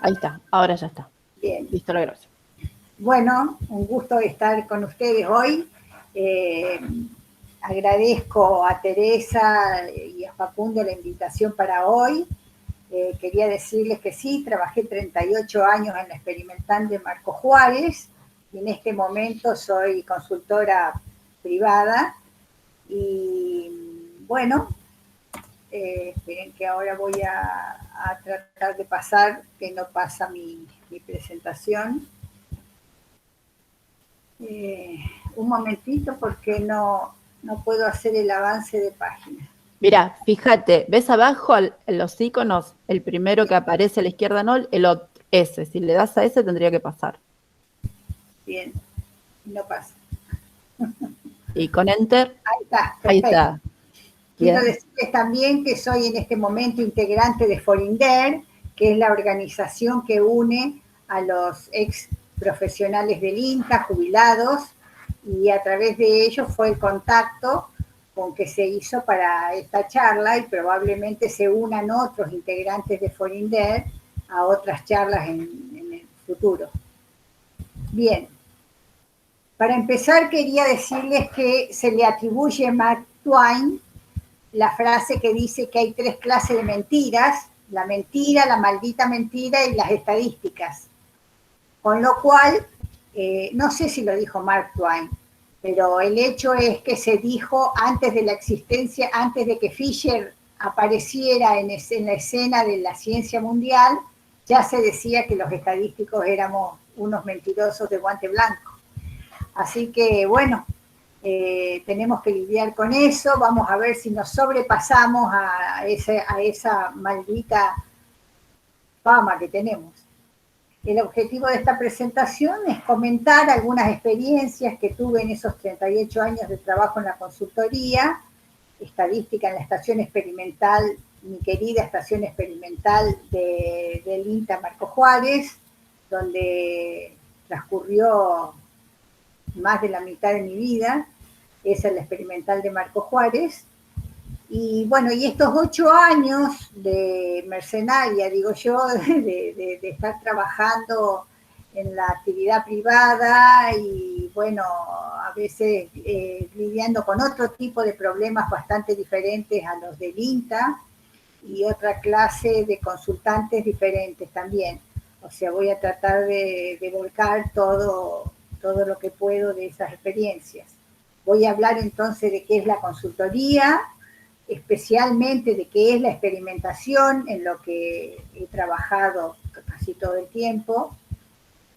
Ahí está, ahora ya está. Bien. Listo la grabación. Bueno, un gusto estar con ustedes hoy. Agradezco a Teresa y a Facundo la invitación para hoy. Quería decirles que sí, trabajé 38 años en la experimental de Marco Juárez y en este momento soy consultora privada. Y bueno, esperen que ahora voy a tratar de pasar, que no pasa mi presentación. Un momentito porque no puedo hacer el avance de página. Mira, fíjate, ¿ves abajo los iconos? El primero que aparece a la izquierda no, el otro, ese. Si le das a ese tendría que pasar. Bien, no pasa. Y con Enter, Ahí está, ahí perfecto. está. Quiero Bien. decirles también que soy en este momento integrante de Forinder, que es la organización que une a los ex profesionales del INTA, jubilados, y a través de ellos fue el contacto con que se hizo para esta charla y probablemente se unan otros integrantes de Forinder a otras charlas en el futuro. Bien, para empezar quería decirles que se le atribuye a Mark Twain la frase que dice que hay 3 clases de mentiras: la mentira, la maldita mentira y las estadísticas. Con lo cual, no sé si lo dijo Mark Twain, pero el hecho es que se dijo antes de la existencia, antes de que Fisher apareciera en la escena de la ciencia mundial, ya se decía que los estadísticos éramos unos mentirosos de guante blanco. Así que, bueno, tenemos que lidiar con eso. Vamos a ver si nos sobrepasamos a esa maldita fama que tenemos. El objetivo de esta presentación es comentar algunas experiencias que tuve en esos 38 años de trabajo en la consultoría, estadística en la estación experimental, mi querida estación experimental del INTA Marco Juárez, donde transcurrió más de la mitad de mi vida. Esa es la experimental de Marco Juárez. Y bueno, y estos 8 años de mercenaria, digo yo, de estar trabajando en la actividad privada y bueno, a veces lidiando con otro tipo de problemas bastante diferentes a los del INTA y otra clase de consultantes diferentes también. O sea, voy a tratar de volcar todo lo que puedo de esas experiencias. Voy a hablar entonces de qué es la consultoría, especialmente de qué es la experimentación, en lo que he trabajado casi todo el tiempo,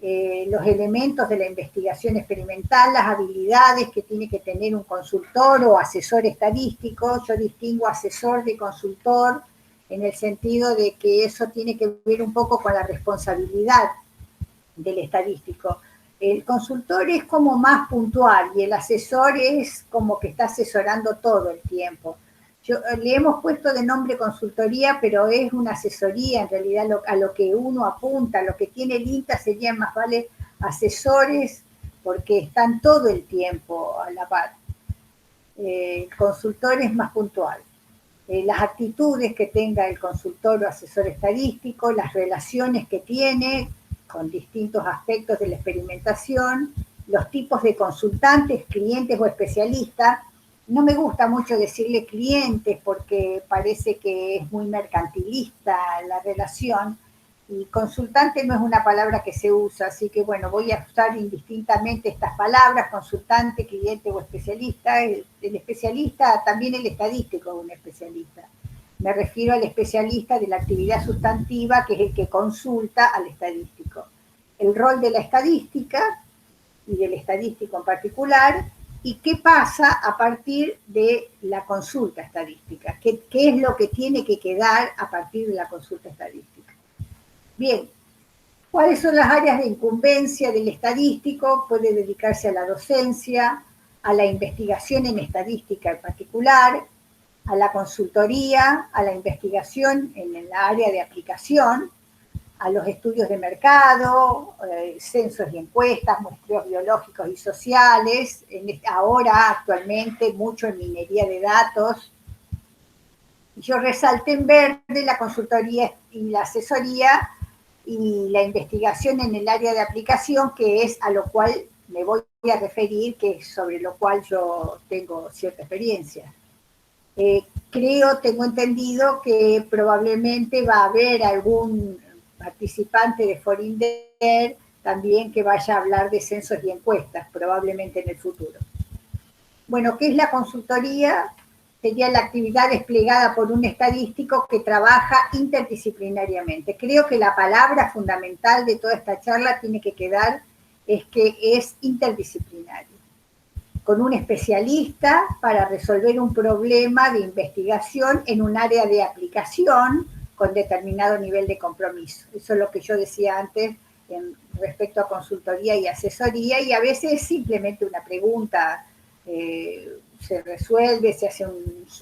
los elementos de la investigación experimental, las habilidades que tiene que tener un consultor o asesor estadístico. Yo distingo asesor de consultor en el sentido de que eso tiene que ver un poco con la responsabilidad del estadístico. El consultor es como más puntual y el asesor es como que está asesorando todo el tiempo. Le hemos puesto de nombre consultoría, pero es una asesoría en realidad a lo que uno apunta. Lo que tiene el INTA serían más vale asesores porque están todo el tiempo a la par. El consultor es más puntual. Las actitudes que tenga el consultor o asesor estadístico, las relaciones que tiene con distintos aspectos de la experimentación, los tipos de consultantes, clientes o especialistas. No me gusta mucho decirle clientes porque parece que es muy mercantilista la relación y consultante no es una palabra que se usa, así que bueno, voy a usar indistintamente estas palabras: consultante, cliente o especialista. El especialista, también el estadístico es un especialista. Me refiero al especialista de la actividad sustantiva, que es el que consulta al estadístico. El rol de la estadística y del estadístico en particular, y qué pasa a partir de la consulta estadística, qué es lo que tiene que quedar a partir de la consulta estadística. Bien, ¿cuáles son las áreas de incumbencia del estadístico? Puede dedicarse a la docencia, a la investigación en estadística en particular, a la consultoría, a la investigación en el área de aplicación, a los estudios de mercado, censos y encuestas, muestreos biológicos y sociales, ahora actualmente mucho en minería de datos. Yo resalté en verde la consultoría y la asesoría y la investigación en el área de aplicación, que es a lo cual me voy a referir, que es sobre lo cual yo tengo cierta experiencia. Tengo entendido que probablemente va a haber algún participante de Forinder también que vaya a hablar de censos y encuestas, probablemente en el futuro. Bueno, ¿qué es la consultoría? Sería la actividad desplegada por un estadístico que trabaja interdisciplinariamente. Creo que la palabra fundamental de toda esta charla tiene que quedar es que es interdisciplinario, con un especialista para resolver un problema de investigación en un área de aplicación con determinado nivel de compromiso. Eso es lo que yo decía antes respecto a consultoría y asesoría, y a veces simplemente una pregunta se resuelve, se hace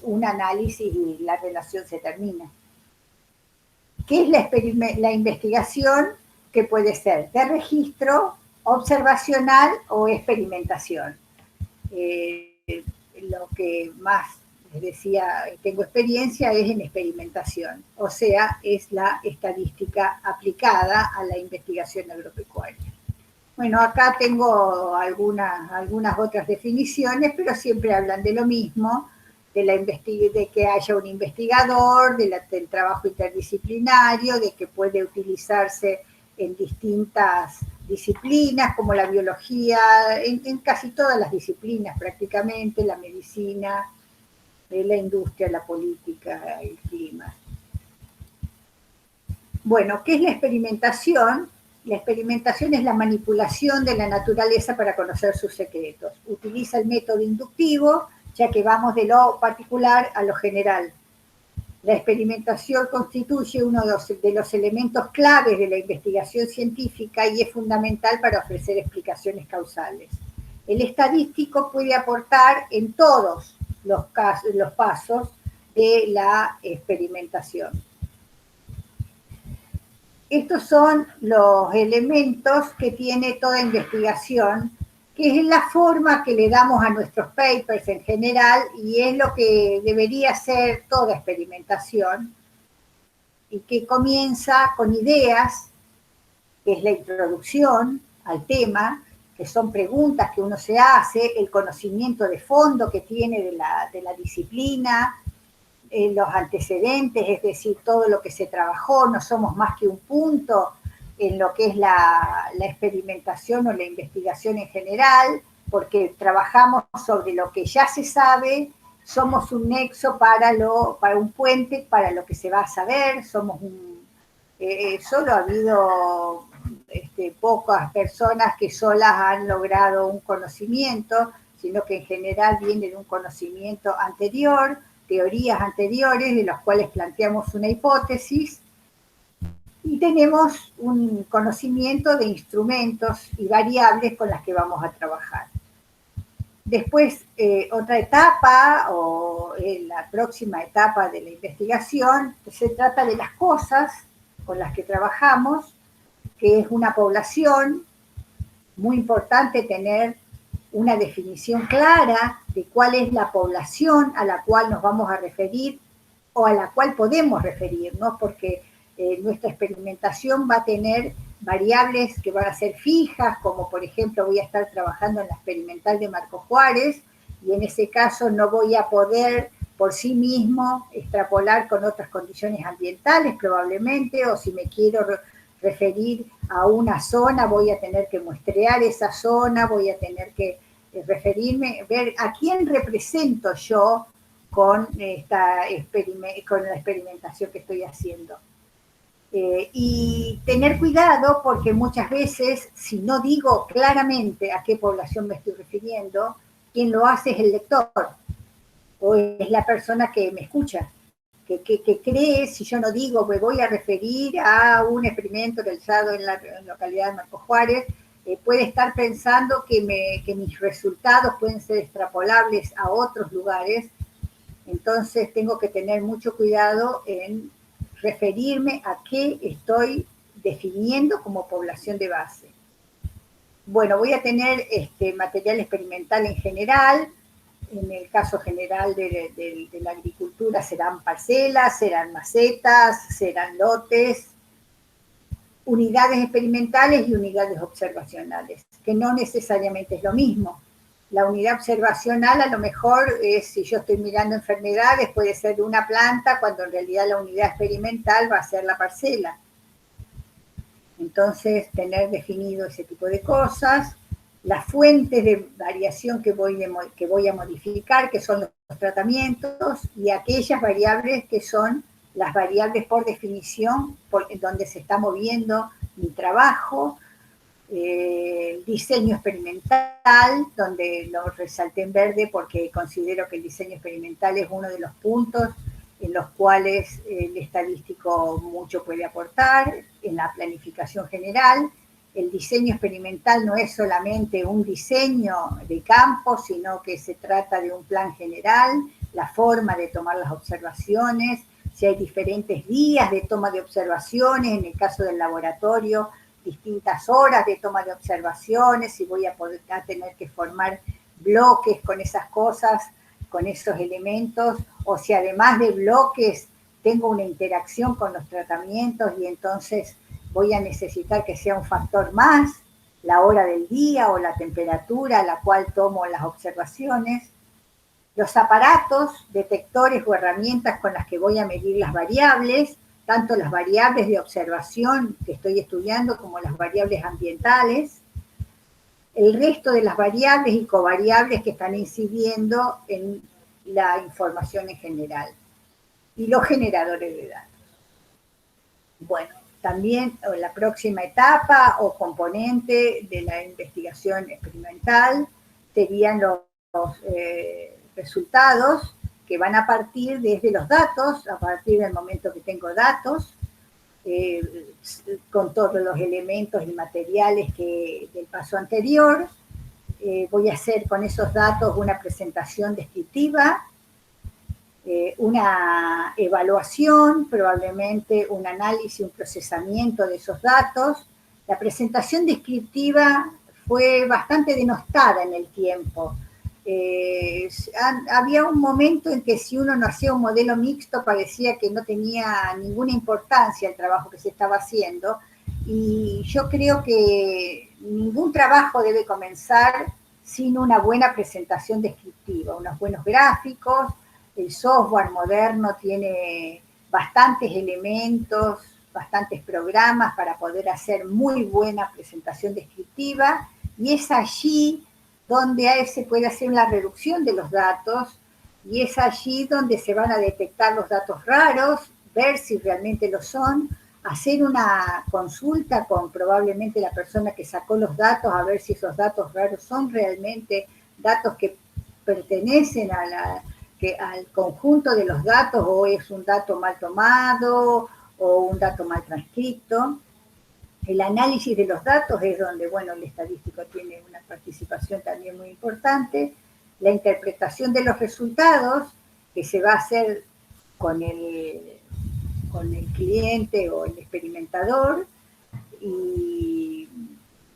un análisis y la relación se termina. ¿Qué es la investigación? Que puede ser de registro, observacional o experimentación. Lo que más les decía, tengo experiencia es en experimentación, o sea, es la estadística aplicada a la investigación agropecuaria. Bueno, acá tengo algunas otras definiciones, pero siempre hablan de lo mismo, de que haya un investigador, del trabajo interdisciplinario, de que puede utilizarse en distintas disciplinas, como la biología, en casi todas las disciplinas prácticamente, la medicina, la industria, la política, el clima. Bueno, ¿qué es la experimentación? La experimentación es la manipulación de la naturaleza para conocer sus secretos. Utiliza el método inductivo, ya que vamos de lo particular a lo general. La experimentación constituye uno de los elementos claves de la investigación científica y es fundamental para ofrecer explicaciones causales. El estadístico puede aportar en todos los pasos de la experimentación. Estos son los elementos que tiene toda investigación, que es la forma que le damos a nuestros papers en general y es lo que debería ser toda experimentación, y que comienza con ideas, que es la introducción al tema, que son preguntas que uno se hace, el conocimiento de fondo que tiene de la disciplina, los antecedentes, es decir, todo lo que se trabajó, no somos más que un punto en lo que es la experimentación o la investigación en general, porque trabajamos sobre lo que ya se sabe, somos un nexo para un puente para lo que se va a saber, solo ha habido pocas personas que solas han logrado un conocimiento, sino que en general viene de un conocimiento anterior, teorías anteriores de los cuales planteamos una hipótesis y tenemos un conocimiento de instrumentos y variables con las que vamos a trabajar. Después, otra etapa o la próxima etapa de la investigación se trata de las cosas con las que trabajamos, que es una población. Muy importante tener una definición clara de cuál es la población a la cual nos vamos a referir o a la cual podemos referirnos, porque nuestra experimentación va a tener variables que van a ser fijas, como por ejemplo voy a estar trabajando en la experimental de Marcos Juárez, y en ese caso no voy a poder por sí mismo extrapolar con otras condiciones ambientales probablemente, o si me quiero referir a una zona, voy a tener que muestrear esa zona, voy a tener que referirme, ver a quién represento yo con la experimentación que estoy haciendo. Y tener cuidado porque muchas veces, si no digo claramente a qué población me estoy refiriendo, quien lo hace es el lector o es la persona que me escucha, que cree, si yo no digo me voy a referir a un experimento realizado en la localidad de Marcos Juárez, puede estar pensando que mis resultados pueden ser extrapolables a otros lugares. Entonces tengo que tener mucho cuidado en referirme a qué estoy definiendo como población de base. Bueno, voy a tener material experimental en general. En el caso general de la agricultura serán parcelas, serán macetas, serán lotes. unidades experimentales y unidades observacionales, que no necesariamente es lo mismo. La unidad observacional a lo mejor es, si yo estoy mirando enfermedades, puede ser una planta, cuando en realidad la unidad experimental va a ser la parcela. Entonces, tener definido ese tipo de cosas, las fuentes de variación que voy a modificar, que son los tratamientos, y aquellas variables que son las variables por definición, donde se está moviendo mi trabajo, diseño experimental, donde lo resalté en verde porque considero que el diseño experimental es uno de los puntos en los cuales el estadístico mucho puede aportar, en la planificación general. El diseño experimental no es solamente un diseño de campo, sino que se trata de un plan general, la forma de tomar las observaciones, si hay diferentes días de toma de observaciones, en el caso del laboratorio, distintas horas de toma de observaciones, si voy a tener que formar bloques con esas cosas, con esos elementos, o si además de bloques tengo una interacción con los tratamientos y entonces voy a necesitar que sea un factor más, la hora del día o la temperatura a la cual tomo las observaciones, los aparatos, detectores o herramientas con las que voy a medir las variables, tanto las variables de observación que estoy estudiando como las variables ambientales, el resto de las variables y covariables que están incidiendo en la información en general, y los generadores de datos. Bueno, también la próxima etapa o componente de la investigación experimental serían los resultados que van a partir desde los datos, a partir del momento que tengo datos, con todos los elementos y materiales del paso anterior. Voy a hacer con esos datos una presentación descriptiva, una evaluación, probablemente un análisis, un procesamiento de esos datos. La presentación descriptiva fue bastante denostada en el tiempo. Había un momento en que si uno no hacía un modelo mixto parecía que no tenía ninguna importancia el trabajo que se estaba haciendo, y yo creo que ningún trabajo debe comenzar sin una buena presentación descriptiva, unos buenos gráficos. El software moderno tiene bastantes elementos, bastantes programas para poder hacer muy buena presentación descriptiva, y es allí donde se puede hacer una reducción de los datos, y es allí donde se van a detectar los datos raros, ver si realmente lo son, hacer una consulta con probablemente la persona que sacó los datos, a ver si esos datos raros son realmente datos que pertenecen al conjunto de los datos, o es un dato mal tomado o un dato mal transcrito. El análisis de los datos es donde, bueno, el estadístico tiene una participación también muy importante. La interpretación de los resultados, que se va a hacer con el cliente o el experimentador, y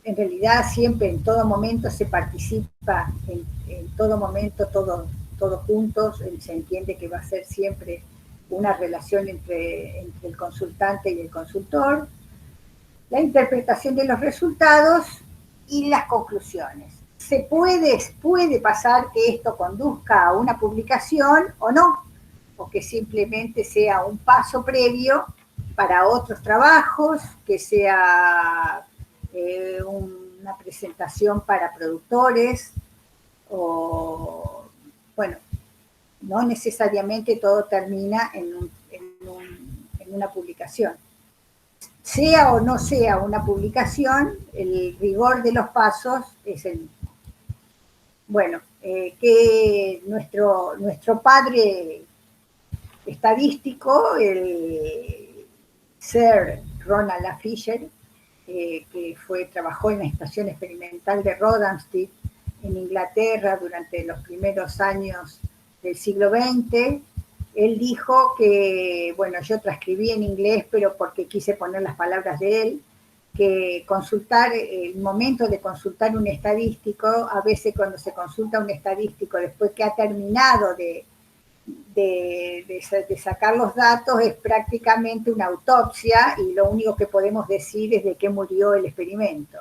en realidad siempre, en todo momento, se participa, en todo momento, todos juntos, se entiende que va a ser siempre una relación entre el consultante y el consultor. La interpretación de los resultados y las conclusiones. Puede pasar que esto conduzca a una publicación o no, o que simplemente sea un paso previo para otros trabajos, que sea una presentación para productores, o, bueno, no necesariamente todo termina en una publicación. Sea o no sea una publicación, el rigor de los pasos es el mismo. Bueno, que nuestro padre estadístico, el Sir Ronald A. Fisher, que trabajó en la estación experimental de Rothamsted en Inglaterra durante los primeros años del siglo XX, él dijo que, bueno, yo transcribí en inglés, pero porque quise poner las palabras de él, que el momento de consultar un estadístico, a veces cuando se consulta un estadístico después que ha terminado de de sacar los datos es prácticamente una autopsia y lo único que podemos decir es de qué murió el experimento.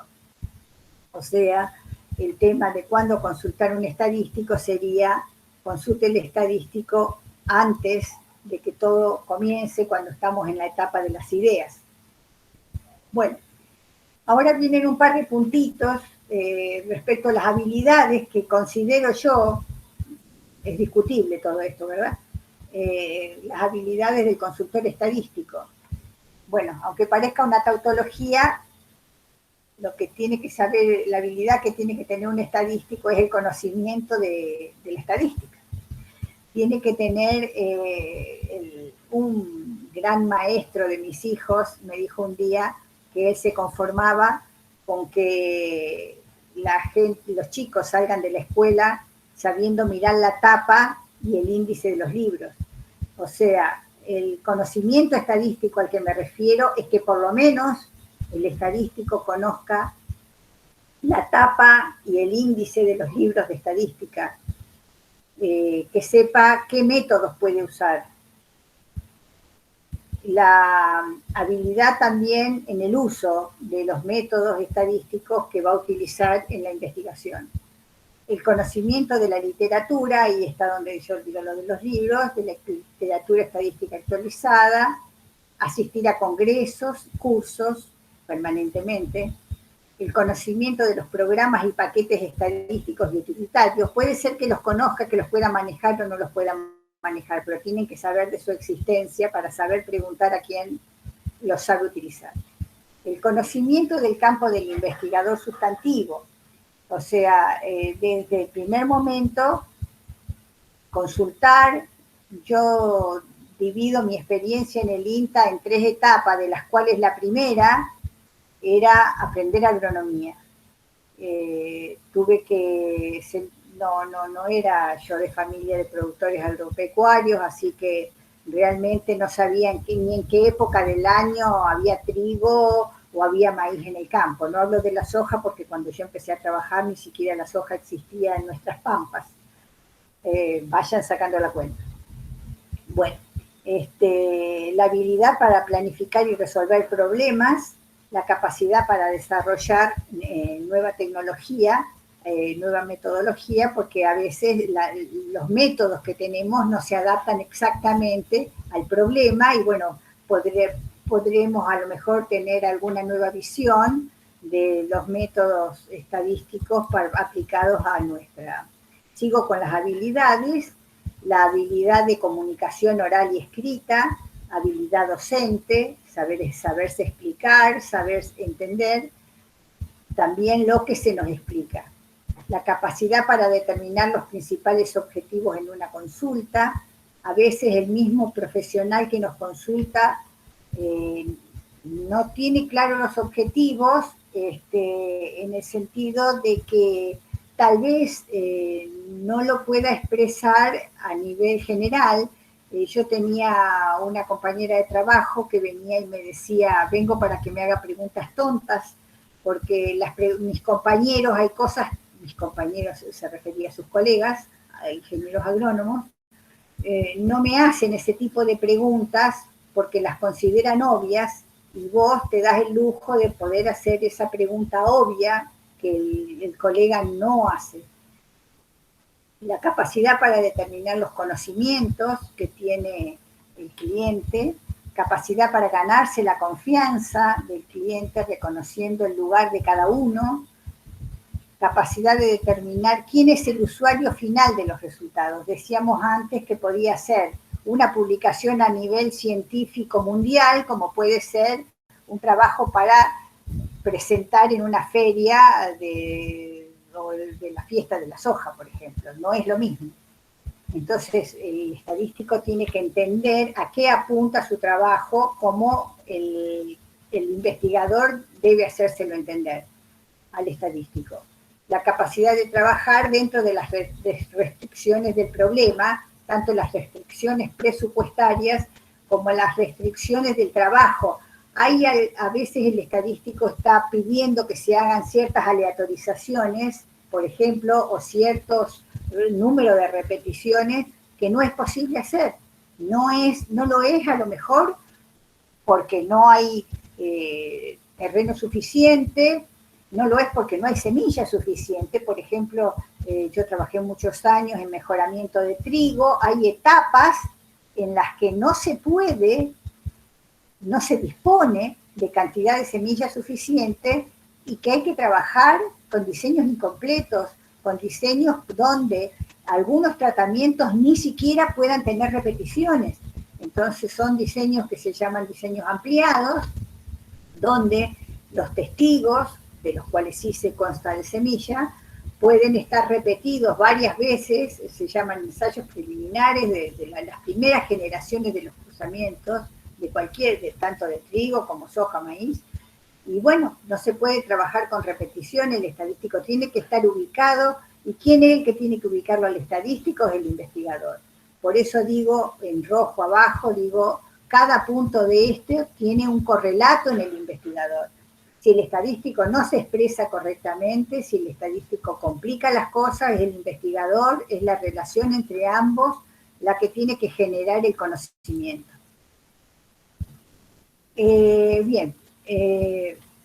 O sea, el tema de cuándo consultar un estadístico sería consulte el estadístico antes de que todo comience, cuando estamos en la etapa de las ideas. Bueno, ahora vienen un par de puntitos respecto a las habilidades que considero yo, es discutible todo esto, ¿verdad? Las habilidades del consultor estadístico. Bueno, aunque parezca una tautología, lo que tiene que saber, la habilidad que tiene que tener un estadístico es el conocimiento de la estadística. Tiene que tener, un gran maestro de mis hijos me dijo un día que él se conformaba con que los chicos salgan de la escuela sabiendo mirar la tapa y el índice de los libros. O sea, el conocimiento estadístico al que me refiero es que por lo menos el estadístico conozca la tapa y el índice de los libros de estadística, que sepa qué métodos puede usar. La habilidad también en el uso de los métodos estadísticos que va a utilizar en la investigación. El conocimiento de la literatura, y está donde yo digo lo de los libros, de la literatura estadística actualizada, asistir a congresos, cursos permanentemente, el conocimiento de los programas y paquetes estadísticos y utilitarios. Puede ser que los conozca, que los pueda manejar o no los pueda manejar, pero tienen que saber de su existencia para saber preguntar a quién los sabe utilizar. El conocimiento del campo del investigador sustantivo, o sea, desde el primer momento, consultar. Yo divido mi experiencia en el INTA en 3 etapas, de las cuales la primera era aprender agronomía. Tuve que, no era yo de familia de productores agropecuarios, así que realmente no sabía ni en qué época del año había trigo o había maíz en el campo. No hablo de la soja porque cuando yo empecé a trabajar ni siquiera la soja existía en nuestras pampas. Vayan sacando la cuenta. Bueno, la habilidad para planificar y resolver problemas, la capacidad para desarrollar nueva tecnología, nueva metodología, porque a veces los métodos que tenemos no se adaptan exactamente al problema y bueno, podremos a lo mejor tener alguna nueva visión de los métodos estadísticos aplicados a nuestra. Sigo con las habilidades, la habilidad de comunicación oral y escrita, habilidad docente, saberse explicar, saber entender también lo que se nos explica. La capacidad para determinar los principales objetivos en una consulta. A veces el mismo profesional que nos consulta no tiene claros los objetivos, en el sentido de que tal vez no lo pueda expresar a nivel general. Yo tenía una compañera de trabajo que venía y me decía, vengo para que me haga preguntas tontas, porque mis compañeros, hay cosas, mis compañeros se refería a sus colegas, a ingenieros agrónomos, no me hacen ese tipo de preguntas porque las consideran obvias y vos te das el lujo de poder hacer esa pregunta obvia que el colega no hace. La capacidad para determinar los conocimientos que tiene el cliente, capacidad para ganarse la confianza del cliente reconociendo el lugar de cada uno, capacidad de determinar quién es el usuario final de los resultados. Decíamos antes que podía ser una publicación a nivel científico mundial, como puede ser un trabajo para presentar en una feria de la fiesta de la soja, por ejemplo. No es lo mismo. Entonces, el estadístico tiene que entender a qué apunta su trabajo, cómo el investigador debe hacérselo entender al estadístico. La capacidad de trabajar dentro de las restricciones del problema, tanto las restricciones presupuestarias como las restricciones del trabajo. Ahí a veces el estadístico está pidiendo que se hagan ciertas aleatorizaciones, por ejemplo, o ciertos números de repeticiones que no es posible hacer. No lo es a lo mejor porque no hay terreno suficiente, no lo es porque no hay semilla suficiente. Por ejemplo, yo trabajé muchos años en mejoramiento de trigo, hay etapas en las que no se puede, no se dispone de cantidad de semilla suficiente y que hay que trabajar con diseños incompletos, con diseños donde algunos tratamientos ni siquiera puedan tener repeticiones. Entonces son diseños que se llaman diseños ampliados, donde los testigos, de los cuales sí se consta de semilla, pueden estar repetidos varias veces, se llaman ensayos preliminares de las primeras generaciones de los cruzamientos, tanto de trigo como soja, maíz. Y bueno, no se puede trabajar con repetición, el estadístico tiene que estar ubicado. ¿Y quién es el que tiene que ubicarlo al estadístico? Es el investigador. Por eso digo, en rojo abajo, digo, cada punto de este tiene un correlato en el investigador. Si el estadístico no se expresa correctamente, si el estadístico complica las cosas, es el investigador, es la relación entre ambos la que tiene que generar el conocimiento. Bien,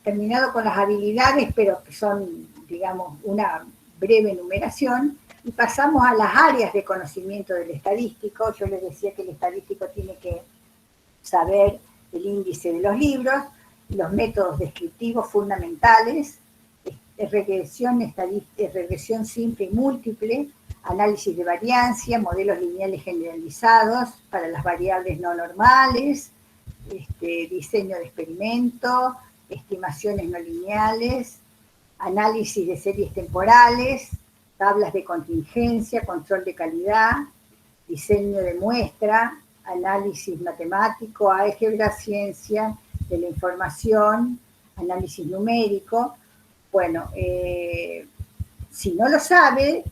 terminado con las habilidades, pero que son, digamos, una breve enumeración, y pasamos a las áreas de conocimiento del estadístico. Yo les decía que el estadístico tiene que saber el índice de los libros, los métodos descriptivos fundamentales, regresión simple y múltiple, análisis de variancia, modelos lineales generalizados para las variables no normales, diseño de experimento, estimaciones no lineales, análisis de series temporales, tablas de contingencia, control de calidad, diseño de muestra, análisis matemático, álgebra, ciencia de la información, análisis numérico. Bueno, si no lo sabe,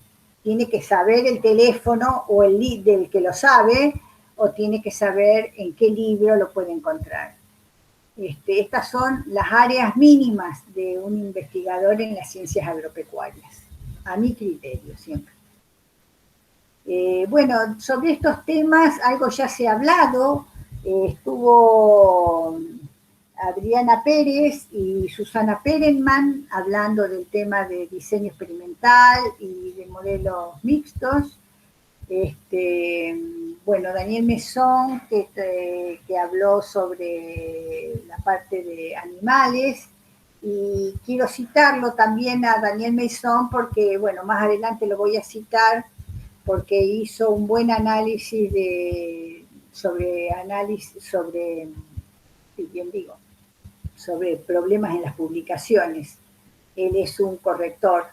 tiene que saber el teléfono o el del que lo sabe, o tiene que saber en qué libro lo puede encontrar. Estas son las áreas mínimas de un investigador en las ciencias agropecuarias, a mi criterio siempre. Bueno, sobre estos temas algo ya se ha hablado, estuvo Adriana Pérez y Susana Perenman hablando del tema de diseño experimental y de modelos mixtos. Bueno, Daniel Mesón, que habló sobre la parte de animales, y quiero citarlo también a Daniel Mesón porque, bueno, más adelante lo voy a citar porque hizo un buen análisis sobre problemas en las publicaciones. Él es un corrector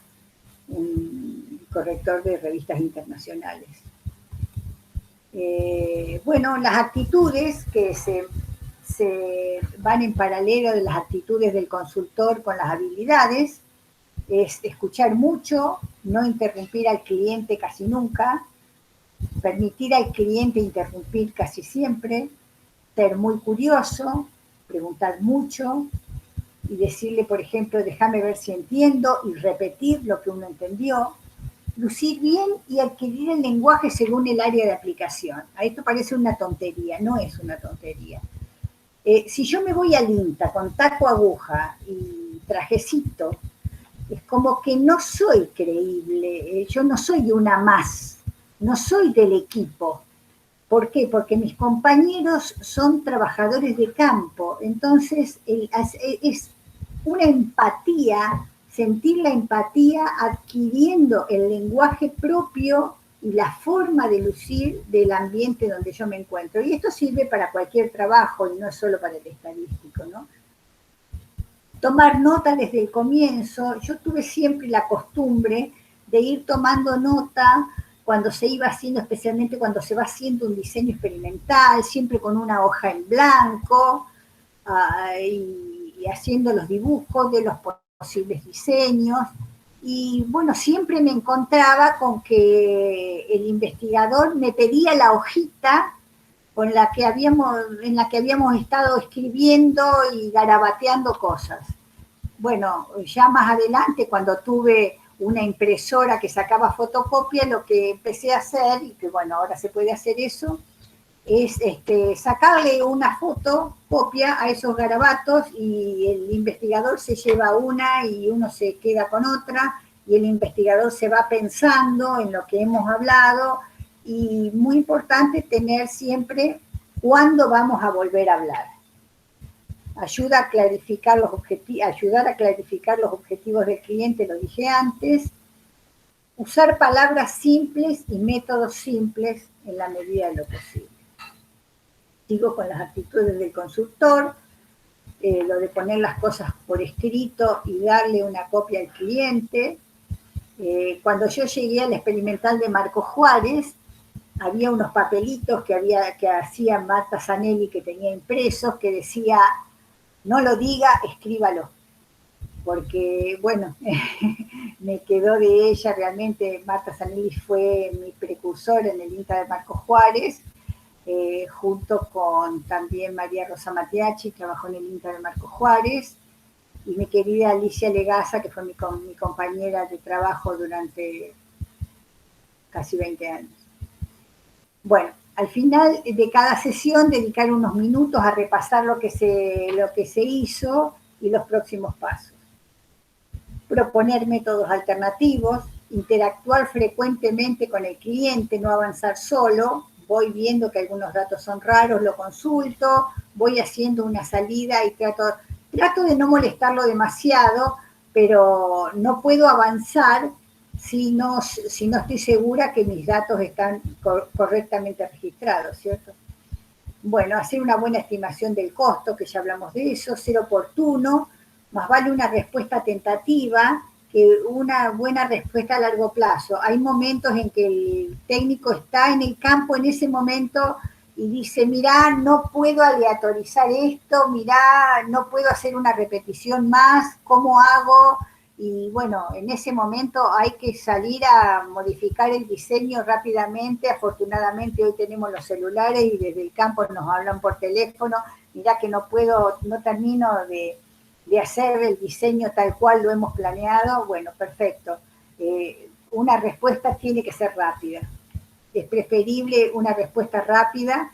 de revistas internacionales. Bueno, las actitudes que se van en paralelo de las actitudes del consultor con las habilidades es escuchar mucho, no interrumpir al cliente casi nunca, permitir al cliente interrumpir casi siempre, ser muy curioso, preguntar mucho y decirle, por ejemplo, déjame ver si entiendo, y repetir lo que uno entendió, lucir bien y adquirir el lenguaje según el área de aplicación. A esto parece una tontería, no es una tontería. Si yo me voy al INTA con taco, aguja y trajecito, es como que no soy creíble, yo no soy una más, no soy del equipo. ¿Por qué? Porque mis compañeros son trabajadores de campo, entonces es una empatía, sentir la empatía adquiriendo el lenguaje propio y la forma de lucir del ambiente donde yo me encuentro. Y esto sirve para cualquier trabajo y no solo para el estadístico, ¿no? Tomar nota desde el comienzo. Yo tuve siempre la costumbre de ir tomando nota cuando se iba haciendo, especialmente cuando se va haciendo un diseño experimental, siempre con una hoja en blanco y haciendo los dibujos de los posibles diseños. Y bueno, siempre me encontraba con que el investigador me pedía la hojita en la que habíamos estado escribiendo y garabateando cosas. Bueno, ya más adelante, cuando tuve una impresora que sacaba fotocopia, lo que empecé a hacer, y que bueno, ahora se puede hacer eso, es sacarle una fotocopia a esos garabatos y el investigador se lleva una y uno se queda con otra y el investigador se va pensando en lo que hemos hablado y muy importante tener siempre cuándo vamos a volver a hablar. Ayuda a clarificar ayudar a clarificar los objetivos del cliente, lo dije antes, usar palabras simples y métodos simples en la medida de lo posible. Sigo con las actitudes del consultor, lo de poner las cosas por escrito y darle una copia al cliente. Cuando yo llegué al experimental de Marco Juárez, había unos papelitos que hacía Marta Zanelli, que tenía impresos, que decía, no lo diga, escríbalo. Porque, bueno, me quedó de ella realmente. Marta Zanelli fue mi precursor en el INTA de Marco Juárez, junto con también María Rosa Mateachi, trabajó en el INTA de Marco Juárez, y mi querida Alicia Legaza, que fue mi compañera de trabajo durante casi 20 años. Bueno, al final de cada sesión dedicar unos minutos a repasar lo que se hizo y los próximos pasos. Proponer métodos alternativos, interactuar frecuentemente con el cliente, no avanzar solo. Voy viendo que algunos datos son raros, lo consulto, voy haciendo una salida y trato de no molestarlo demasiado, pero no puedo avanzar si no estoy segura que mis datos están correctamente registrados, ¿cierto? Bueno, hacer una buena estimación del costo, que ya hablamos de eso, ser oportuno, más vale una respuesta tentativa que una buena respuesta a largo plazo. Hay momentos en que el técnico está en el campo en ese momento y dice, mirá, no puedo aleatorizar esto, mirá, no puedo hacer una repetición más, ¿cómo hago? Y bueno, en ese momento hay que salir a modificar el diseño rápidamente. Afortunadamente hoy tenemos los celulares y desde el campo nos hablan por teléfono, mirá que no termino de hacer el diseño tal cual lo hemos planeado. Bueno, perfecto. Una respuesta tiene que ser rápida. Es preferible una respuesta rápida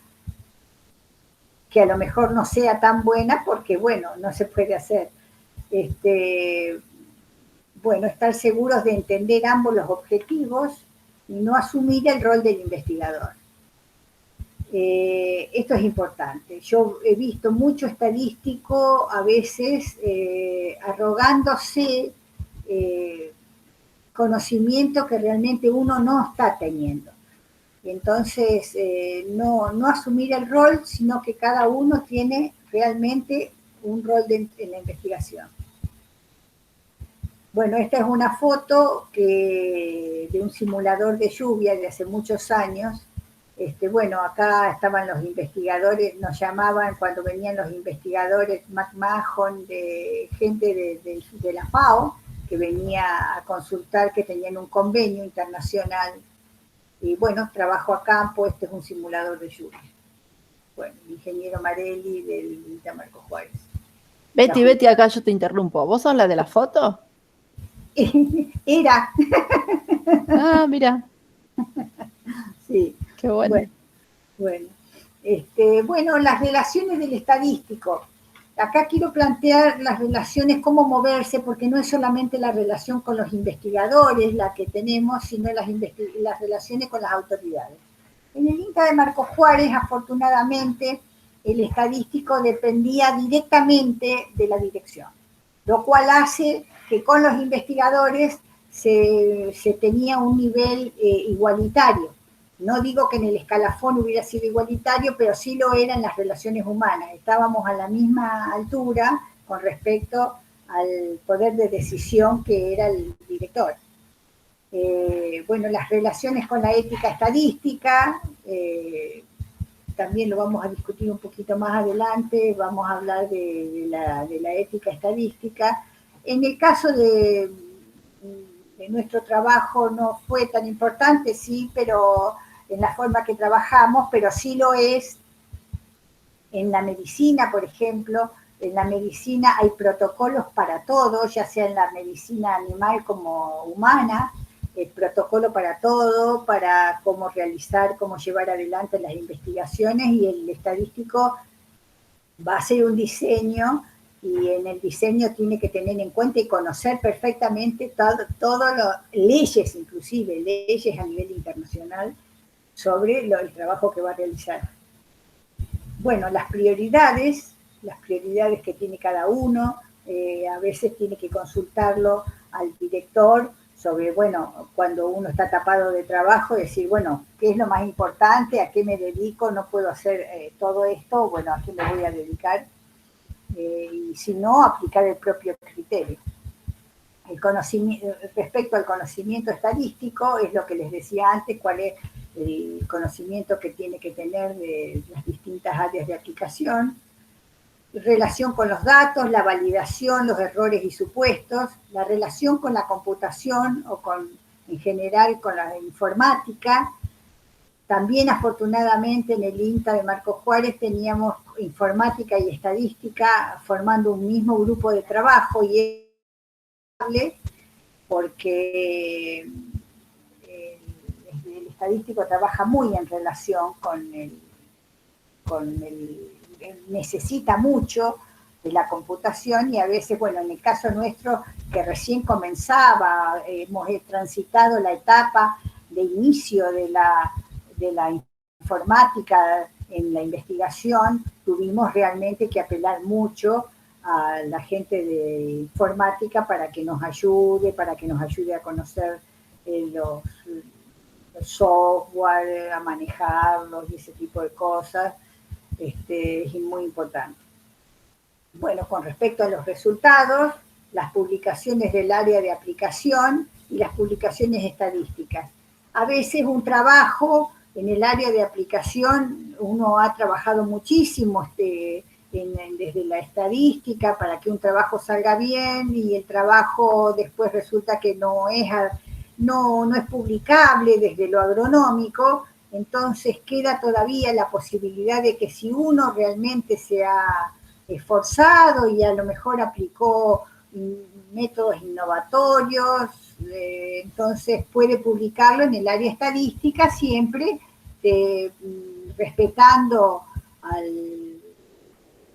que a lo mejor no sea tan buena porque, bueno, no se puede hacer. Bueno, estar seguros de entender ambos los objetivos y no asumir el rol del investigador. Esto es importante. Yo he visto mucho estadístico a veces arrogándose conocimiento que realmente uno no está teniendo. Entonces, no asumir el rol, sino que cada uno tiene realmente un rol en la investigación. Bueno, esta es una foto de un simulador de lluvia de hace muchos años. Bueno, acá estaban los investigadores, nos llamaban cuando venían los investigadores McMahon, de gente de la FAO, que venía a consultar, que tenían un convenio internacional. Y bueno, trabajo a campo, este es un simulador de lluvia. Bueno, el ingeniero Marelli del INTA Marco Juárez. Betty, acá yo te interrumpo. ¿Vos sos la de la foto? Era. Ah, mira. Sí. Qué bueno. Bueno, las relaciones del estadístico. Acá quiero plantear las relaciones, cómo moverse, porque no es solamente la relación con los investigadores la que tenemos, sino las relaciones con las autoridades. En el INTA de Marco Juárez, afortunadamente, el estadístico dependía directamente de la dirección, lo cual hace que con los investigadores se tenía un nivel igualitario. No digo que en el escalafón hubiera sido igualitario, pero sí lo era en las relaciones humanas. Estábamos a la misma altura con respecto al poder de decisión que era el director. Bueno, las relaciones con la ética estadística, también lo vamos a discutir un poquito más adelante, vamos a hablar de la ética estadística. En el caso de nuestro trabajo no fue tan importante, sí, pero en la forma que trabajamos, pero sí lo es en la medicina, por ejemplo, En la medicina hay protocolos para todo, ya sea en la medicina animal como humana, el protocolo para todo, para cómo realizar, cómo llevar adelante las investigaciones, y el estadístico va a hacer un diseño, y en el diseño tiene que tener en cuenta y conocer perfectamente todas las leyes, inclusive leyes a nivel internacional, sobre el trabajo que va a realizar. Bueno, las prioridades que tiene cada uno, a veces tiene que consultarlo al director sobre, bueno, cuando uno está tapado de trabajo, decir, bueno, ¿qué es lo más importante? ¿A qué me dedico? No puedo hacer todo esto, bueno, ¿a qué me voy a dedicar? Y si no, aplicar el propio criterio. El conocimiento, respecto al conocimiento estadístico, es lo que les decía antes, cuál es el conocimiento que tiene que tener de las distintas áreas de aplicación, relación con los datos, la validación, los errores y supuestos, la relación con la computación o en general con la informática. También afortunadamente en el INTA de Marcos Juárez teníamos informática y estadística formando un mismo grupo de trabajo, y es porque el estadístico trabaja muy en relación necesita mucho de la computación, y a veces, bueno, en el caso nuestro, que recién comenzaba, hemos transitado la etapa de inicio de la informática en la investigación, tuvimos realmente que apelar mucho a la gente de informática para que nos ayude a conocer los software, a manejarlos y ese tipo de cosas. Es muy importante. Bueno, con respecto a los resultados, las publicaciones del área de aplicación y las publicaciones estadísticas. A veces un trabajo en el área de aplicación, uno ha trabajado muchísimo desde la estadística para que un trabajo salga bien, y el trabajo después resulta que no es publicable desde lo agronómico. Entonces queda todavía la posibilidad de que si uno realmente se ha esforzado y a lo mejor aplicó métodos innovatorios, entonces puede publicarlo en el área estadística, siempre respetando al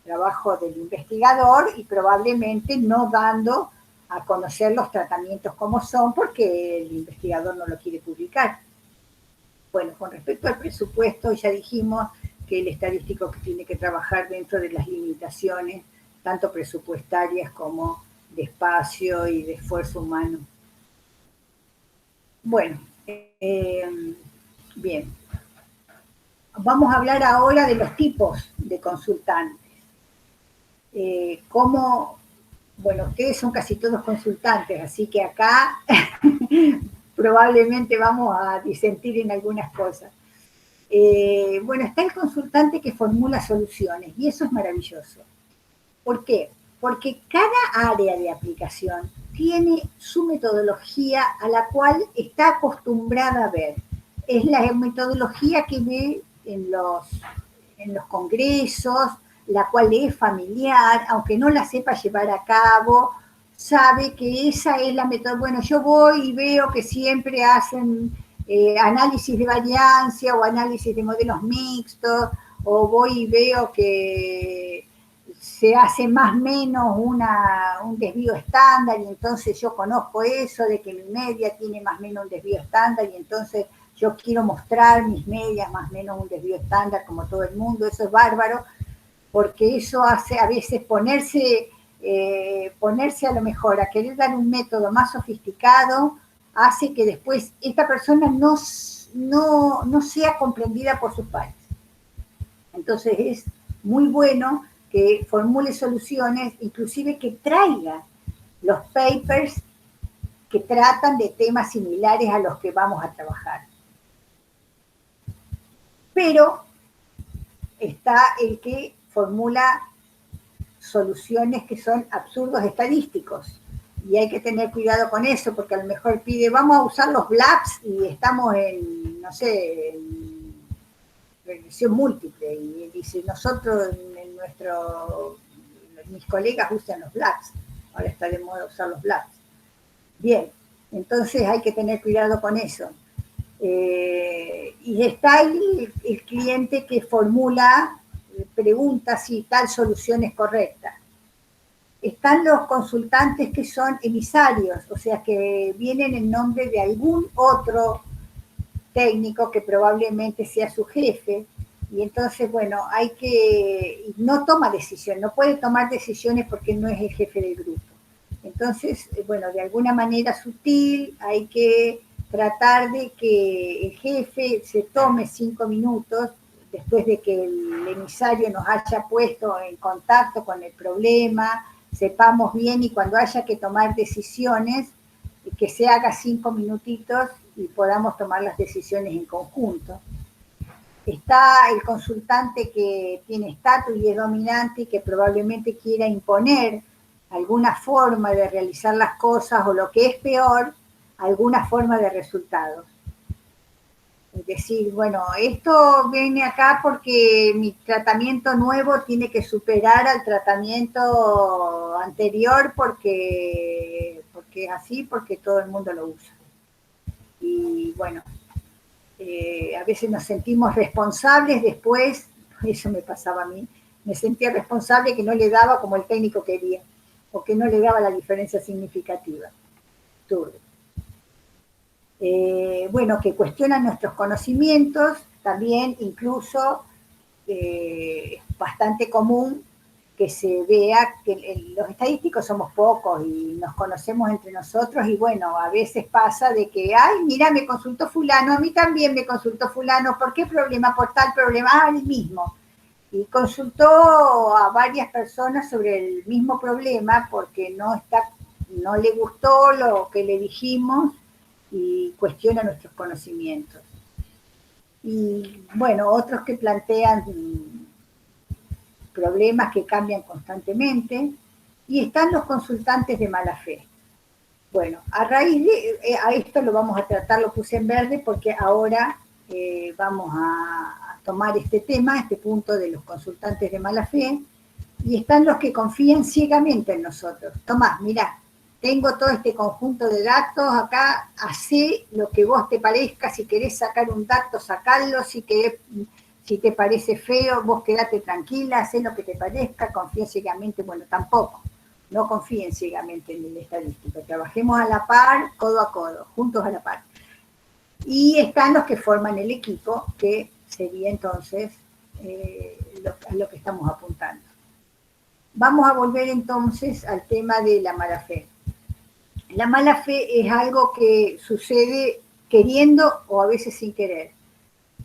trabajo del investigador y probablemente no dando a conocer los tratamientos como son, porque el investigador no lo quiere publicar. Bueno, con respecto al presupuesto, ya dijimos que el estadístico tiene que trabajar dentro de las limitaciones, tanto presupuestarias como de espacio y de esfuerzo humano. Bueno, bien. Vamos a hablar ahora de los tipos de consultantes. Bueno, ustedes son casi todos consultantes, así que acá probablemente vamos a disentir en algunas cosas. Bueno, está el consultante que formula soluciones, y eso es maravilloso. ¿Por qué? Porque cada área de aplicación tiene su metodología a la cual está acostumbrada a ver. Es la metodología que ve en los congresos, la cual es familiar, aunque no la sepa llevar a cabo, sabe que esa es la metodología. Bueno, yo voy y veo que siempre hacen análisis de variancia o análisis de modelos mixtos, o voy y veo que se hace más o menos un desvío estándar, y entonces yo conozco eso de que mi media tiene más o menos un desvío estándar, y entonces yo quiero mostrar mis medias más o menos un desvío estándar como todo el mundo. Eso es bárbaro, porque eso hace a veces ponerse a lo mejor a querer dar un método más sofisticado, hace que después esta persona no sea comprendida por sus pares. Entonces es muy bueno que formule soluciones, inclusive que traiga los papers que tratan de temas similares a los que vamos a trabajar. Pero está el que formula soluciones que son absurdos estadísticos, y hay que tener cuidado con eso, porque a lo mejor pide, vamos a usar los BLAPS, y estamos en, no sé, en regresión múltiple, y dice, nosotros en mis colegas usan los blacks, ahora está de moda usar los blacks. Bien, entonces hay que tener cuidado con eso. Y está el cliente que formula preguntas si tal solución es correcta. Están los consultantes que son emisarios, o sea, que vienen en nombre de algún otro técnico que probablemente sea su jefe, y entonces, bueno, no toma decisión, no puede tomar decisiones porque no es el jefe del grupo. Entonces, bueno, de alguna manera sutil hay que tratar de que el jefe se tome 5 minutos después de que el emisario nos haya puesto en contacto con el problema, sepamos bien, y cuando haya que tomar decisiones, que se haga 5 minutitos y podamos tomar las decisiones en conjunto. Está el consultante que tiene estatus y es dominante y que probablemente quiera imponer alguna forma de realizar las cosas, o lo que es peor, alguna forma de resultados. Es decir, bueno, esto viene acá porque mi tratamiento nuevo tiene que superar al tratamiento anterior porque es así, porque todo el mundo lo usa. Y bueno, a veces nos sentimos responsables después, eso me pasaba a mí, me sentía responsable que no le daba como el técnico quería, o que no le daba la diferencia significativa. Bueno, que cuestionan nuestros conocimientos, también incluso es bastante común que se vea que los estadísticos somos pocos y nos conocemos entre nosotros, y bueno, a veces pasa de que, ay, mira, me consultó fulano, a mí también me consultó fulano, ¿por qué problema? Por tal problema, el mismo. Y consultó a varias personas sobre el mismo problema porque no le gustó lo que le dijimos y cuestiona nuestros conocimientos. Y bueno, otros que plantean problemas que cambian constantemente, y están los consultantes de mala fe. Bueno, a raíz de a esto lo vamos a tratar, lo puse en verde porque ahora vamos a tomar este tema, este punto de los consultantes de mala fe, y están los que confían ciegamente en nosotros. Tomás, mirá, tengo todo este conjunto de datos acá, hacé lo que vos te parezca, si querés sacar un dato, sacalo, si te parece feo, vos quedate tranquila, hacé lo que te parezca, confía ciegamente. Bueno, tampoco, no confíen ciegamente en el estadístico, trabajemos a la par, codo a codo, juntos a la par. Y están los que forman el equipo, que sería entonces a lo que estamos apuntando. Vamos a volver entonces al tema de la mala fe. La mala fe es algo que sucede queriendo o a veces sin querer.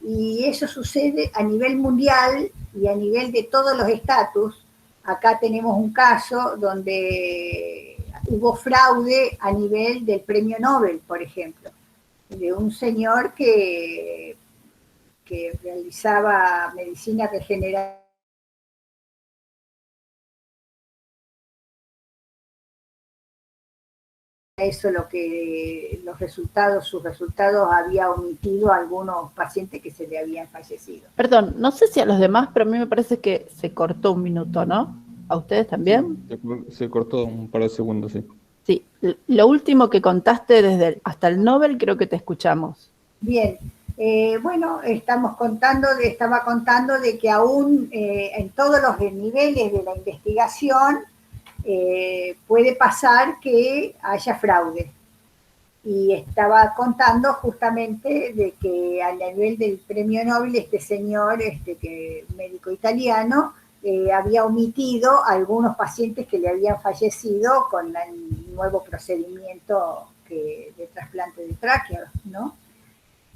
Y eso sucede a nivel mundial y a nivel de todos los estatus. Acá tenemos un caso donde hubo fraude a nivel del premio Nobel, por ejemplo, de un señor que realizaba medicina regenerativa. Eso lo que sus resultados había omitido a algunos pacientes que se le habían fallecido. Perdón, no sé si a los demás, pero a mí me parece que se cortó un minuto, ¿no? ¿A ustedes también? Sí, se cortó un par de segundos, sí. Sí, lo último que contaste hasta el Nobel, creo que te escuchamos. Bien, bueno, estaba contando de que aún en todos los niveles de la investigación puede pasar que haya fraude. Y estaba contando justamente de que a nivel del premio Nobel, este señor, médico italiano, había omitido a algunos pacientes que le habían fallecido con el nuevo procedimiento de trasplante de tráquea, ¿no?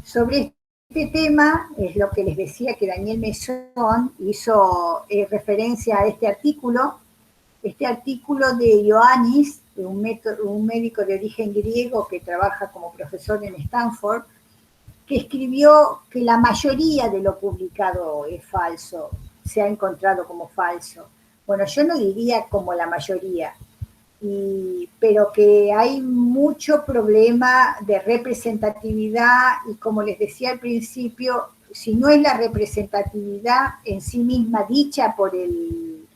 Sobre este tema es lo que les decía que Daniel Mesón hizo referencia a este artículo de Ioannis, un médico de origen griego que trabaja como profesor en Stanford, que escribió que la mayoría de lo publicado es falso, se ha encontrado como falso. Bueno, yo no diría como la mayoría, pero que hay mucho problema de representatividad, y como les decía al principio, si no es la representatividad en sí misma dicha por el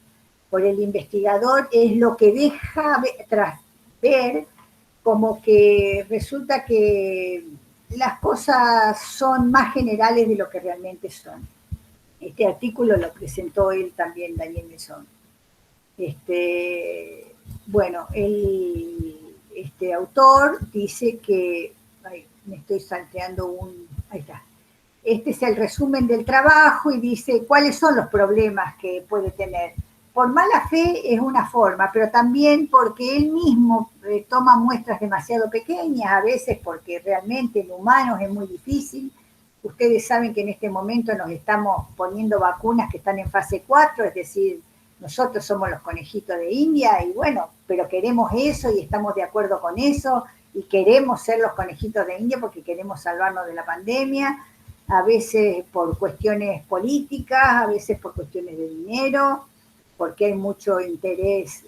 por el investigador es lo que deja tras ver como que resulta que las cosas son más generales de lo que realmente son. Este artículo lo presentó él también, Daniel Mesón. Bueno, este autor dice que, ay, me estoy salteando ahí está. Este es el resumen del trabajo y dice cuáles son los problemas que puede tener. Por mala fe es una forma, pero también porque él mismo toma muestras demasiado pequeñas, a veces porque realmente en humanos es muy difícil. Ustedes saben que en este momento nos estamos poniendo vacunas que están en fase 4, es decir, nosotros somos los conejitos de India y bueno, pero queremos eso y estamos de acuerdo con eso y queremos ser los conejitos de India porque queremos salvarnos de la pandemia, a veces por cuestiones políticas, a veces por cuestiones de dinero, porque hay mucho interés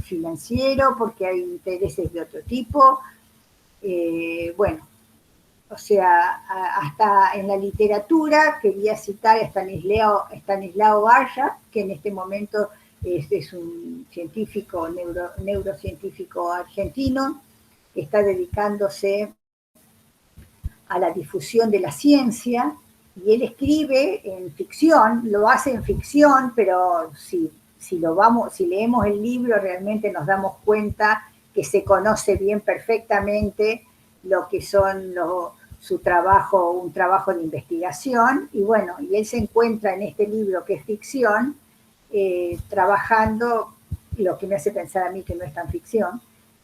financiero, porque hay intereses de otro tipo. Bueno, o sea, hasta en la literatura, quería citar a Stanislao Barja, que en este momento es un científico, neurocientífico argentino, que está dedicándose a la difusión de la ciencia, y él escribe en ficción, lo hace en ficción, pero si leemos el libro realmente nos damos cuenta que se conoce bien perfectamente lo que son su trabajo, un trabajo de investigación, y bueno, y él se encuentra en este libro que es ficción, trabajando, lo que me hace pensar a mí que no es tan ficción,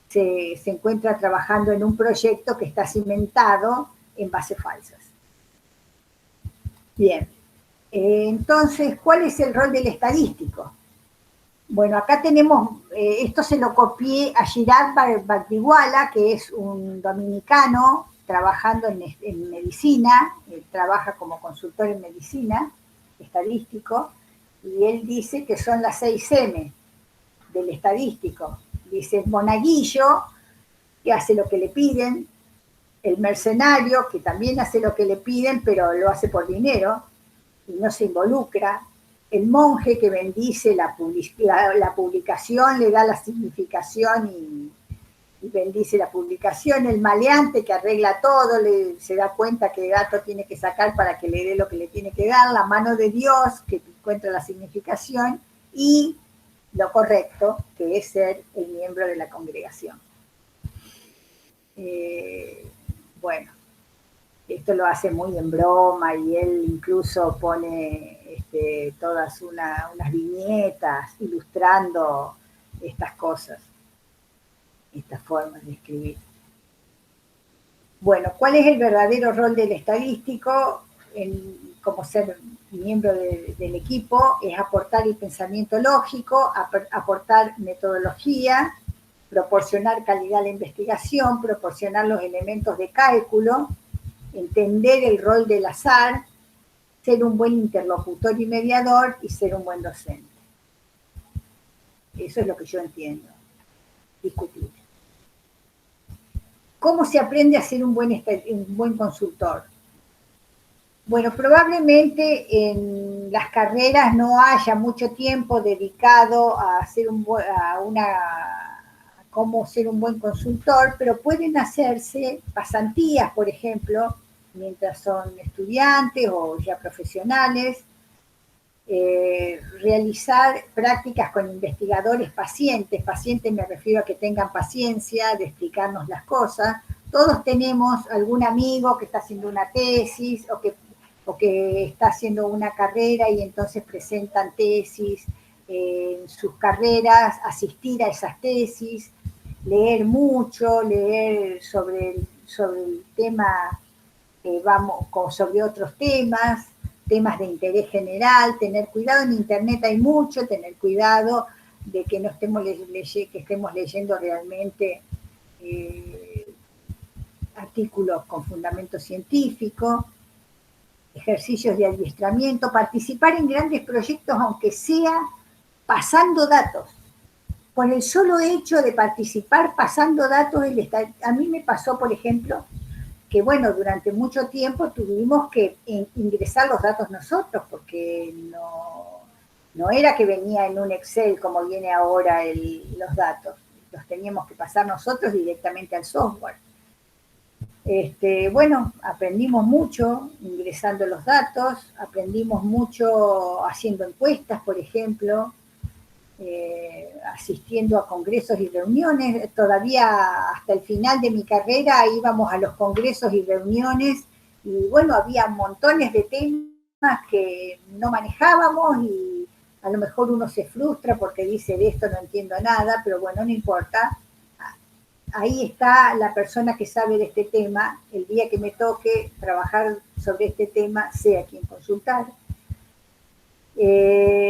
se encuentra trabajando en un proyecto que está cimentado en bases falsas. Bien, entonces, ¿cuál es el rol del estadístico? Bueno, acá tenemos, esto se lo copié a Girard Badiwala, que es un dominicano trabajando en medicina, trabaja como consultor en medicina, estadístico, y él dice que son las 6M del estadístico. Dice monaguillo, que hace lo que le piden, el mercenario, que también hace lo que le piden, pero lo hace por dinero y no se involucra, el monje que bendice la publicación, le da la significación y bendice la publicación, el maleante que arregla todo, se da cuenta que dato tiene que sacar para que le dé lo que le tiene que dar, la mano de Dios que encuentra la significación y lo correcto, que es ser el miembro de la congregación. Bueno, esto lo hace muy en broma y él incluso pone todas unas viñetas ilustrando estas cosas, estas formas de escribir. Bueno, ¿cuál es el verdadero rol del estadístico como ser miembro del equipo? Es aportar el pensamiento lógico, aportar metodología, proporcionar calidad a la investigación, proporcionar los elementos de cálculo, entender el rol del azar, ser un buen interlocutor y mediador y ser un buen docente. Eso es lo que yo entiendo. Discutir. ¿Cómo se aprende a ser un buen consultor? Bueno, probablemente en las carreras no haya mucho tiempo dedicado a cómo ser un buen consultor, pero pueden hacerse pasantías, por ejemplo, mientras son estudiantes o ya profesionales, realizar prácticas con investigadores pacientes me refiero a que tengan paciencia de explicarnos las cosas. Todos tenemos algún amigo que está haciendo una tesis o que está haciendo una carrera y entonces presentan tesis en sus carreras, asistir a esas tesis, leer mucho, leer sobre el tema, sobre otros temas de interés general, tener cuidado, en internet hay mucho, tener cuidado de que no estemos leyendo realmente artículos con fundamento científico, ejercicios de adiestramiento, participar en grandes proyectos aunque sea pasando datos. Con el solo hecho de participar pasando datos, a mí me pasó, por ejemplo, que bueno, durante mucho tiempo tuvimos que ingresar los datos nosotros porque No era que venía en un Excel como viene ahora los datos, los teníamos que pasar nosotros directamente al software. Bueno, aprendimos mucho ingresando los datos, aprendimos mucho haciendo encuestas, por ejemplo, asistiendo a congresos y reuniones. Todavía hasta el final de mi carrera íbamos a los congresos y reuniones y bueno, había montones de temas que no manejábamos y a lo mejor uno se frustra porque dice de esto no entiendo nada, pero bueno, no importa. Ahí está la persona que sabe de este tema. El día que me toque trabajar sobre este tema, sé a quién consultar.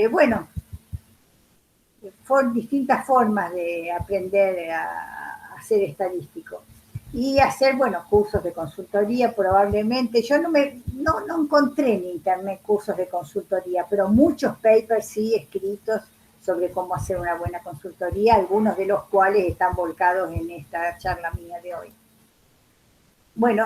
Bueno, distintas formas de aprender a ser estadístico. Y hacer, bueno, cursos de consultoría probablemente. Yo no encontré en internet cursos de consultoría, pero muchos papers sí escritos sobre cómo hacer una buena consultoría, algunos de los cuales están volcados en esta charla mía de hoy. Bueno,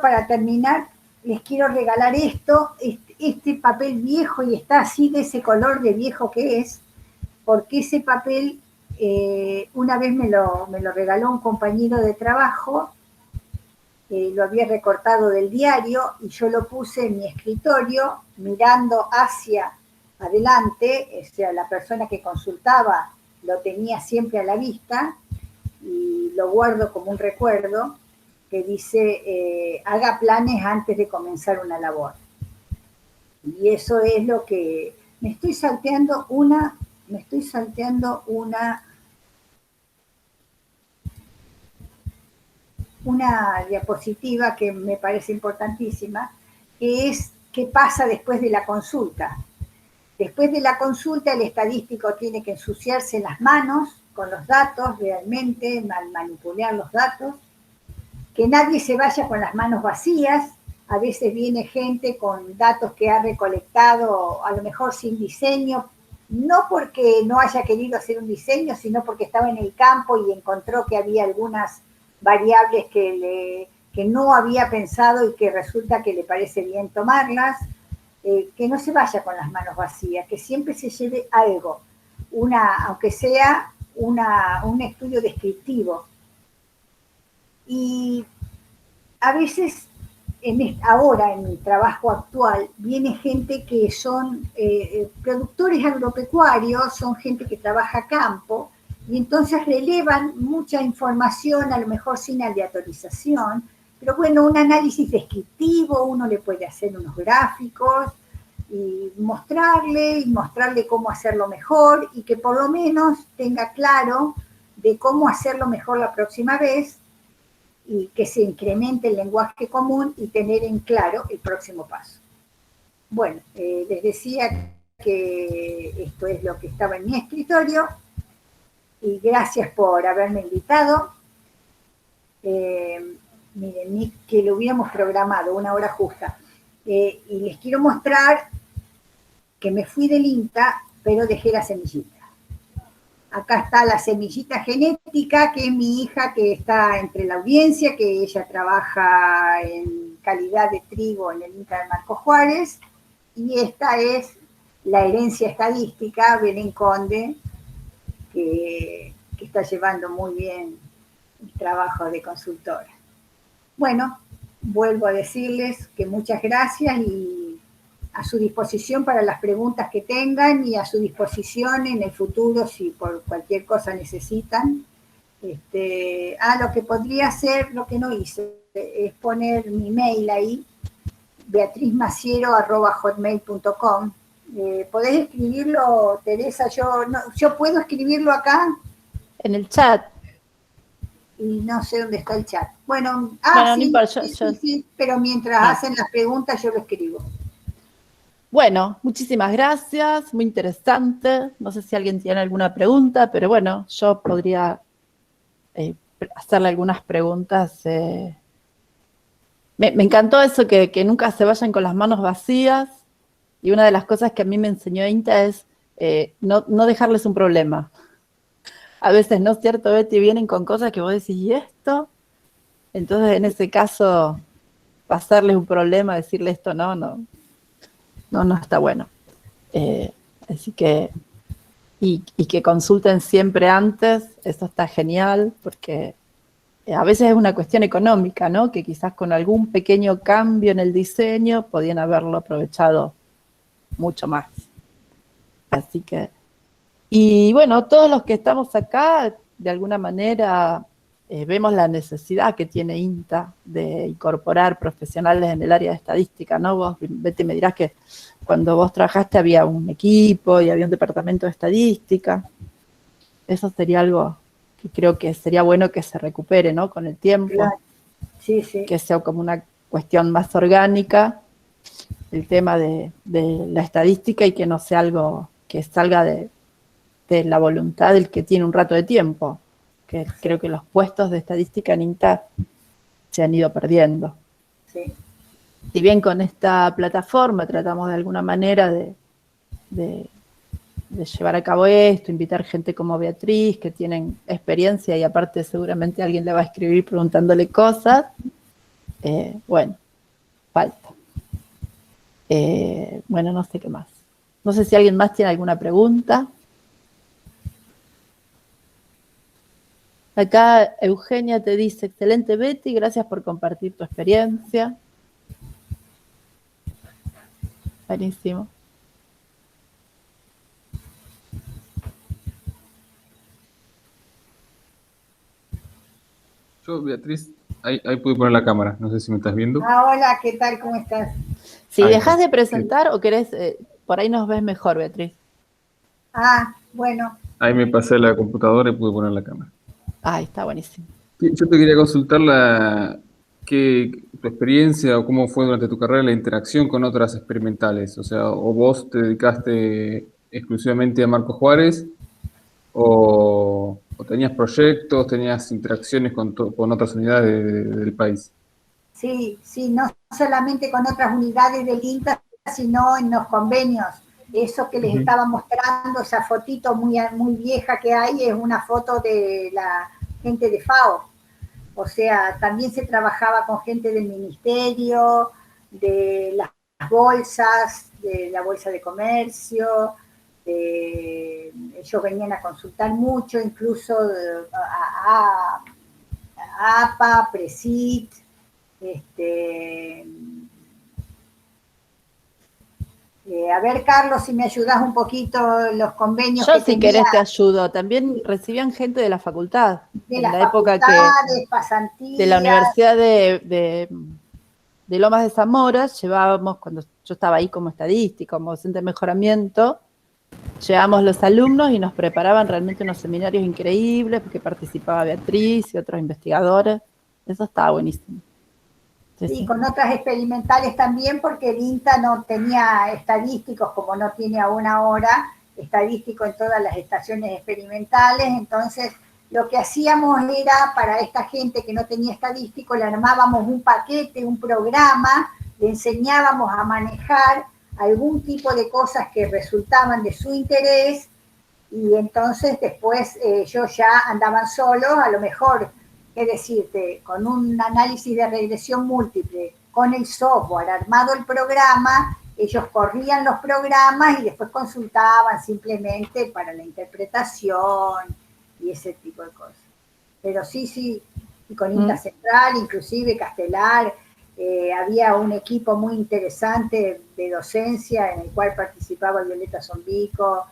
para terminar, les quiero regalar este papel viejo y está así de ese color de viejo que es, porque ese papel una vez me lo regaló un compañero de trabajo, lo había recortado del diario y yo lo puse en mi escritorio mirando hacia adelante, o sea, la persona que consultaba lo tenía siempre a la vista y lo guardo como un recuerdo que dice, haga planes antes de comenzar una labor. Y eso es lo que... Me estoy salteando una diapositiva que me parece importantísima, que es qué pasa después de la consulta. Después de la consulta, el estadístico tiene que ensuciarse las manos con los datos, realmente, manipular los datos, que nadie se vaya con las manos vacías. A veces viene gente con datos que ha recolectado, a lo mejor sin diseño, no porque no haya querido hacer un diseño, sino porque estaba en el campo y encontró que había algunas variables que no había pensado y que resulta que le parece bien tomarlas. Que no se vaya con las manos vacías, que siempre se lleve algo, aunque sea un estudio descriptivo. Y a veces, ahora en mi trabajo actual, viene gente que son productores agropecuarios, son gente que trabaja a campo, y entonces relevan mucha información, a lo mejor sin aleatorización, pero bueno, un análisis descriptivo, uno le puede hacer unos gráficos y mostrarle cómo hacerlo mejor y que por lo menos tenga claro de cómo hacerlo mejor la próxima vez y que se incremente el lenguaje común y tener en claro el próximo paso. Bueno, les decía que esto es lo que estaba en mi escritorio y gracias por haberme invitado. Miren, que lo hubiéramos programado, 1 hora justa. Y les quiero mostrar que me fui del INTA, pero dejé la semillita. Acá está la semillita genética, que es mi hija que está entre la audiencia, que ella trabaja en calidad de trigo en el INTA de Marcos Juárez. Y esta es la herencia estadística, Belén Conde, que está llevando muy bien el trabajo de consultora. Bueno, vuelvo a decirles que muchas gracias y a su disposición para las preguntas que tengan y a su disposición en el futuro si por cualquier cosa necesitan. Lo que podría hacer, lo que no hice, es poner mi mail ahí, beatrizmaciero@hotmail.com. ¿Podés escribirlo, Teresa? Yo puedo escribirlo acá. En el chat. Y no sé dónde está el chat. Bueno, bueno, sí, no importa, sí, pero mientras hacen las preguntas yo lo escribo. Bueno, muchísimas gracias, muy interesante. No sé si alguien tiene alguna pregunta, pero bueno, yo podría hacerle algunas preguntas. Me encantó eso, que nunca se vayan con las manos vacías. Y una de las cosas que a mí me enseñó INTA es no dejarles un problema. A veces, ¿no es cierto, Betty? Vienen con cosas que vos decís, ¿y esto? Entonces, en ese caso, pasarles un problema, decirle esto no está bueno. Así que, y que consulten siempre antes, eso está genial, porque a veces es una cuestión económica, ¿no? Que quizás con algún pequeño cambio en el diseño podían haberlo aprovechado mucho más. Así que, y bueno, todos los que estamos acá, de alguna manera, vemos la necesidad que tiene INTA de incorporar profesionales en el área de estadística, ¿no? Vos, Betty, me dirás que cuando vos trabajaste había un equipo y había un departamento de estadística. Eso sería algo que creo que sería bueno que se recupere, ¿no? Con el tiempo. Claro. Sí, sí. Que sea como una cuestión más orgánica el tema de la estadística y que no sea algo que salga de la voluntad del que tiene un rato de tiempo, que creo que los puestos de estadística en INTA se han ido perdiendo. Sí. Si bien con esta plataforma tratamos de alguna manera de llevar a cabo esto, invitar gente como Beatriz, que tienen experiencia y aparte seguramente alguien le va a escribir preguntándole cosas, bueno, falta. Bueno, no sé qué más. No sé si alguien más tiene alguna pregunta. Acá Eugenia te dice, excelente Betty, gracias por compartir tu experiencia. Buenísimo. Yo, Beatriz, ahí pude poner la cámara, no sé si me estás viendo. Hola, ¿qué tal? ¿Cómo estás? Si Ahí dejas está. de presentar o querés, por ahí nos ves mejor, Beatriz. Bueno. Ahí me pasé a la computadora y pude poner la cámara. Ahí está buenísimo. Yo te quería consultar tu experiencia o cómo fue durante tu carrera la interacción con otras experimentales. O sea, o vos te dedicaste exclusivamente a Marco Juárez, o tenías proyectos, tenías interacciones con otras unidades del país. Sí, no solamente con otras unidades del INTA, sino en los convenios. Eso que les estaba mostrando, esa fotito muy, muy vieja que hay, es una foto de la gente de FAO. O sea, también se trabajaba con gente del ministerio, de las bolsas, de la bolsa de comercio. Ellos venían a consultar mucho, incluso a APA, PRESIT. A ver, Carlos, si me ayudas un poquito los convenios. Yo que si tenía, querés te ayudo. También recibían gente de la facultad. de En las la época facultades, pasantías. de la Universidad de Lomas de Zamora, llevábamos, cuando yo estaba ahí como estadística, como docente de mejoramiento, llevábamos los alumnos y nos preparaban realmente unos seminarios increíbles, porque participaba Beatriz y otros investigadores. Eso estaba buenísimo. Sí, con otras experimentales también, porque el INTA no tenía estadísticos, como no tiene aún ahora, estadístico en todas las estaciones experimentales. Entonces, lo que hacíamos era, para esta gente que no tenía estadístico, le armábamos un paquete, un programa, le enseñábamos a manejar algún tipo de cosas que resultaban de su interés, y entonces después ellos ya andaban solos, a lo mejor, qué decirte, con un análisis de regresión múltiple, con el software, armado el programa, ellos corrían los programas y después consultaban simplemente para la interpretación y ese tipo de cosas. Pero sí, y con INTA Central, inclusive Castelar, había un equipo muy interesante de docencia en el cual participaba Violeta Zombico,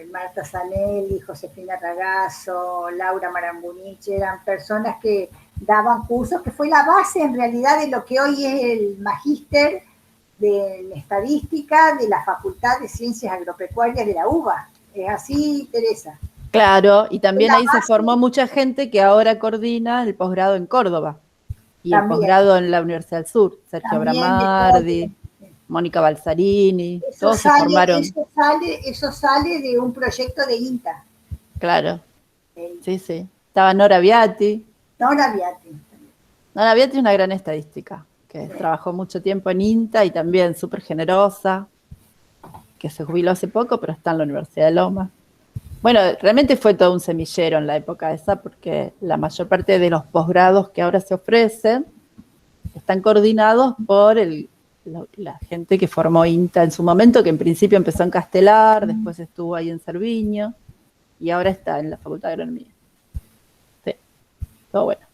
Marta Zanelli, Josefina Ragazzo, Laura Marambunich, eran personas que daban cursos, que fue la base en realidad de lo que hoy es el magíster de estadística de la Facultad de Ciencias Agropecuarias de la UBA. ¿Es así, Teresa? Claro, y también ahí se formó mucha gente que ahora coordina el posgrado en Córdoba y también el posgrado en la Universidad del Sur, Sergio Bramardi, Mónica Balsarini, todos se formaron. Eso sale de un proyecto de INTA. Claro, sí. Estaba Nora Viati. Nora Viati es una gran estadística, que trabajó mucho tiempo en INTA y también súper generosa, que se jubiló hace poco, pero está en la Universidad de Lomas. Bueno, realmente fue todo un semillero en la época esa, porque la mayor parte de los posgrados que ahora se ofrecen están coordinados por el la gente que formó INTA en su momento, que en principio empezó en Castelar, después estuvo ahí en Cerviño y ahora está en la Facultad de Agronomía. Sí, todo bueno.